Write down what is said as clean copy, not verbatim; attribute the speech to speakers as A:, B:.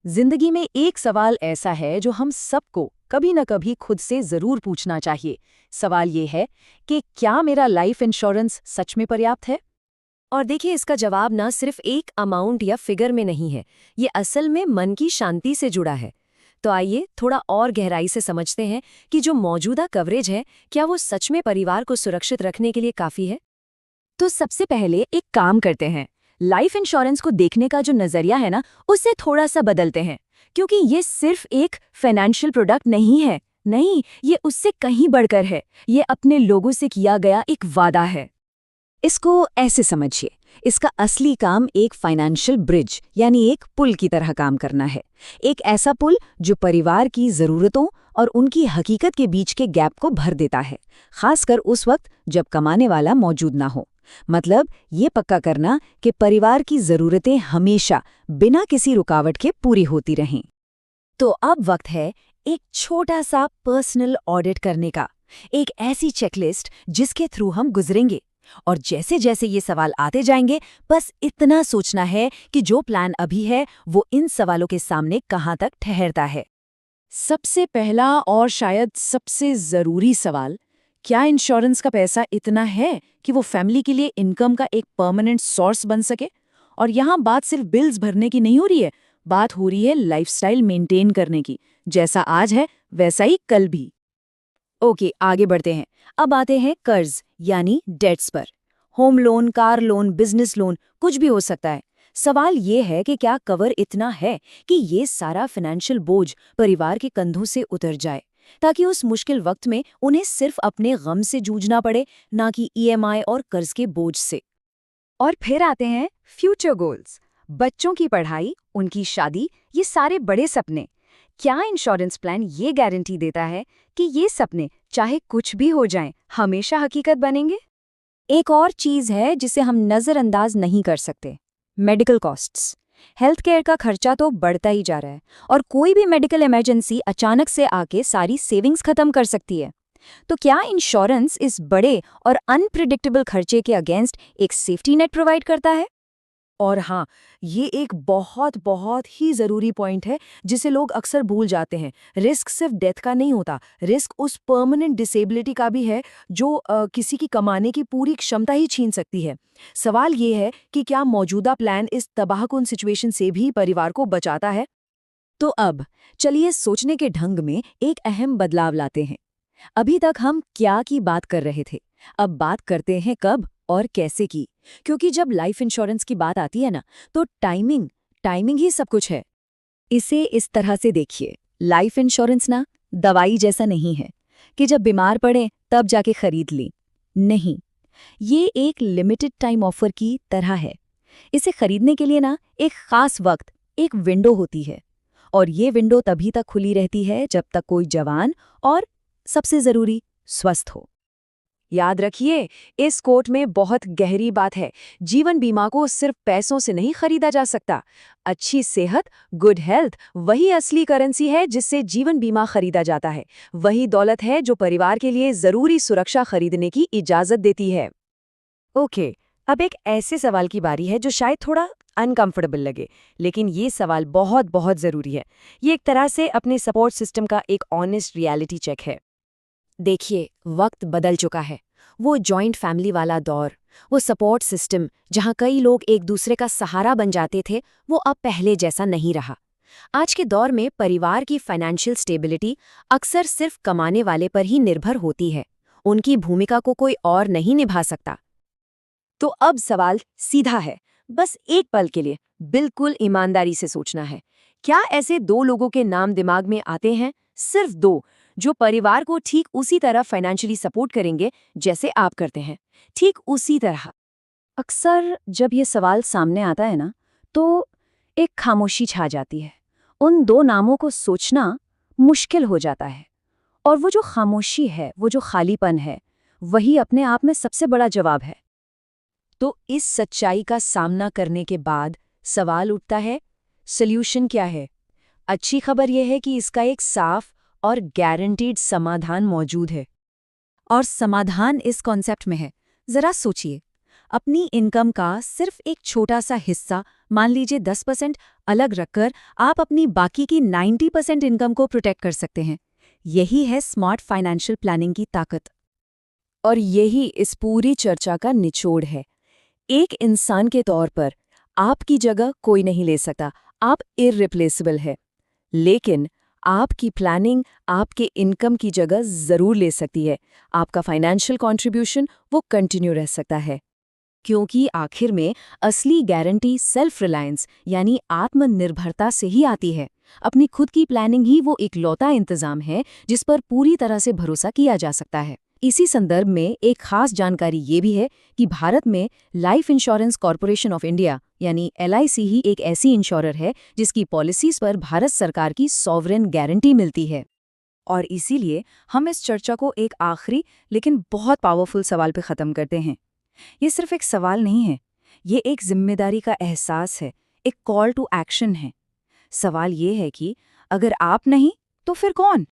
A: जिंदगी में एक सवाल ऐसा है जो हम सबको कभी न कभी खुद से जरूर पूछना चाहिए। सवाल ये है कि क्या मेरा लाइफ इंश्योरेंस सच में पर्याप्त है?
B: और देखिए, इसका जवाब ना सिर्फ एक अमाउंट या फिगर में नहीं है। ये असल में मन की शांति से जुड़ा है। तो आइए थोड़ा और गहराई से समझते हैं कि जो मौजूदा कवरेज है, क्या वो सच में परिवार को सुरक्षित रखने के लिए काफी है।
A: तो सबसे पहले एक काम करते हैं, लाइफ इंश्योरेंस को देखने का जो नजरिया है ना, उससे थोड़ा सा बदलते हैं। क्योंकि ये सिर्फ एक फाइनेंशियल प्रोडक्ट नहीं है। नहीं, ये उससे कहीं बढ़कर है। ये अपने लोगों से किया गया एक वादा है। इसको ऐसे समझिए, इसका असली काम एक फाइनेंशियल ब्रिज यानी एक पुल की तरह काम करना है। एक ऐसा पुल जो परिवार की ज़रूरतों और उनकी हकीकत के बीच के गैप को भर देता है, खासकर उस वक्त जब कमाने वाला मौजूद ना हो। मतलब ये पक्का करना कि परिवार की ज़रूरतें हमेशा बिना किसी रुकावट के पूरी होती रहें। तो अब वक्त है एक छोटा सा पर्सनल ऑडिट करने का, एक ऐसी चेकलिस्ट जिसके थ्रू हम गुजरेंगे। और जैसे जैसे ये सवाल आते जाएंगे, बस इतना सोचना है कि जो प्लान अभी है वो इन सवालों के सामने कहाँ तक ठहरता है। सबसे पहला और शायद सबसे ज़रूरी सवाल, क्या इंश्योरेंस का पैसा इतना है कि वो फैमिली के लिए इनकम का एक परमानेंट सोर्स बन सके? और यहाँ बात सिर्फ बिल्स भरने की नहीं हो रही है, बात हो रही है लाइफस्टाइल मेंटेन करने की। जैसा आज है वैसा ही कल भी। ओके, आगे बढ़ते हैं। अब आते हैं कर्ज यानी डेट्स पर। Home loan, car loan, business loan, कुछ भी हो सकता है। सवाल ये है कि क्या कवर इतना है कि ये सारा फाइनेंशियल बोझ परिवार के कंधों से उतर जाए, ताकि उस मुश्किल वक्त में उन्हें सिर्फ अपने गम से जूझना पड़े, ना कि ईएमआई और कर्ज के बोझ से। और फिर आते हैं फ्यूचर गोल्स, बच्चों की पढ़ाई, उनकी शादी, ये सारे बड़े सपने। क्या इंश्योरेंस प्लान ये गारंटी देता है कि ये सपने चाहे कुछ भी हो जाएं, हमेशा हकीकत बनेंगे? एक और चीज है जिसे हम नजरअंदाज नहीं कर सकते, मेडिकल कॉस्ट्स। हेल्थ केयर का खर्चा तो बढ़ता ही जा रहा है, और कोई भी मेडिकल इमरजेंसी अचानक से आके सारी सेविंग्स खत्म कर सकती है। तो क्या इंश्योरेंस इस बड़े और अनप्रिडिक्टेबल खर्चे के अगेंस्ट एक सेफ्टी नेट प्रोवाइड करता है? और हाँ, ये एक बहुत बहुत ही ज़रूरी पॉइंट है जिसे लोग अक्सर भूल जाते हैं। रिस्क सिर्फ डेथ का नहीं होता, रिस्क उस परमानेंट डिसेबिलिटी का भी है जो किसी की कमाने की पूरी क्षमता ही छीन सकती है। सवाल ये है कि क्या मौजूदा प्लान इस तबाहकुन सिचुएशन से भी परिवार को बचाता है? तो अब चलिए सोचने के ढंग में एक अहम बदलाव लाते हैं। अभी तक हम क्या की बात कर रहे थे, अब बात करते हैं कब और कैसे की। क्योंकि जब लाइफ इंश्योरेंस की बात आती है ना, तो टाइमिंग टाइमिंग ही सब कुछ है। इसे इस तरह से देखिए, लाइफ इंश्योरेंस ना दवाई जैसा नहीं है कि जब बीमार पड़े तब जाके खरीद ली। नहीं, ये एक लिमिटेड टाइम ऑफर की तरह है। इसे खरीदने के लिए ना एक खास वक्त, एक विंडो होती है, और ये विंडो तभी तक खुली रहती है जब तक कोई जवान और सबसे जरूरी स्वस्थ हो। याद रखिए, इस कोट में बहुत गहरी बात है। जीवन बीमा को सिर्फ पैसों से नहीं खरीदा जा सकता। अच्छी सेहत, गुड हेल्थ, वही असली करेंसी है जिससे जीवन बीमा खरीदा जाता है। वही दौलत है जो परिवार के लिए जरूरी सुरक्षा खरीदने की इजाजत देती है। ओके, अब एक ऐसे सवाल की बारी है जो शायद थोड़ा अनकंफर्टेबल लगे, लेकिन ये सवाल बहुत बहुत जरूरी है। ये एक तरह से अपने सपोर्ट सिस्टम का एक ऑनेस्ट रियलिटी चेक है। देखिए, वक्त बदल चुका है। वो जॉइंट फैमिली वाला दौर, वो सपोर्ट सिस्टम जहां कई लोग एक दूसरे का सहारा बन जाते थे, वो अब पहले जैसा नहीं रहा। आज के दौर में परिवार की फाइनेंशियल स्टेबिलिटी अक्सर सिर्फ कमाने वाले पर ही निर्भर होती है। उनकी भूमिका को कोई और नहीं निभा सकता। तो अब सवाल सीधा है, बस एक पल के लिए बिल्कुल ईमानदारी से सोचना है। क्या ऐसे दो लोगों के नाम दिमाग में आते हैं, सिर्फ दो, जो परिवार को ठीक उसी तरह फाइनेंशियली सपोर्ट करेंगे जैसे आप करते हैं, ठीक उसी तरह? अक्सर जब ये सवाल सामने आता है ना, तो एक खामोशी छा जाती है। उन दो नामों को सोचना मुश्किल हो जाता है। और वो जो खामोशी है, वो जो खालीपन है, वही अपने आप में सबसे बड़ा जवाब है। तो इस सच्चाई का सामना करने के बाद सवाल उठता है, सॉल्यूशन क्या है? अच्छी खबर यह है कि इसका एक साफ और गारंटीड समाधान मौजूद है। और समाधान इस कॉन्सेप्ट में है। जरा सोचिए, अपनी इनकम का सिर्फ एक छोटा सा हिस्सा, मान लीजिए 10% अलग रखकर आप अपनी बाकी की 90% इनकम को प्रोटेक्ट कर सकते हैं। यही है स्मार्ट फाइनेंशियल प्लानिंग की ताकत।
B: और यही इस पूरी चर्चा का निचोड़ है। एक इंसान के तौर पर आपकी जगह कोई नहीं ले सकता, आप इररिप्लेसेबल है। लेकिन आपकी प्लानिंग आपके इनकम की जगह ज़रूर ले सकती है। आपका फाइनेंशियल कंट्रीब्यूशन वो कंटिन्यू रह सकता है। क्योंकि आखिर में असली गारंटी सेल्फ रिलायंस यानी आत्मनिर्भरता से ही आती है। अपनी खुद की प्लानिंग ही वो इकलौता इंतजाम है जिस पर पूरी तरह से भरोसा किया जा सकता है। इसी संदर्भ में एक खास जानकारी ये भी है कि भारत में life insurance corporation of India यानी LIC ही एक ऐसी इंश्योरर है जिसकी पॉलिसीज पर भारत सरकार की सॉवरेन गारंटी मिलती है।
A: और इसीलिए हम इस चर्चा को एक आखिरी लेकिन बहुत पावरफुल सवाल पे ख़त्म करते हैं। ये सिर्फ एक सवाल नहीं है, ये एक जिम्मेदारी का एहसास है, एक कॉल टू एक्शन है। सवाल ये है कि अगर आप नहीं तो फिर कौन?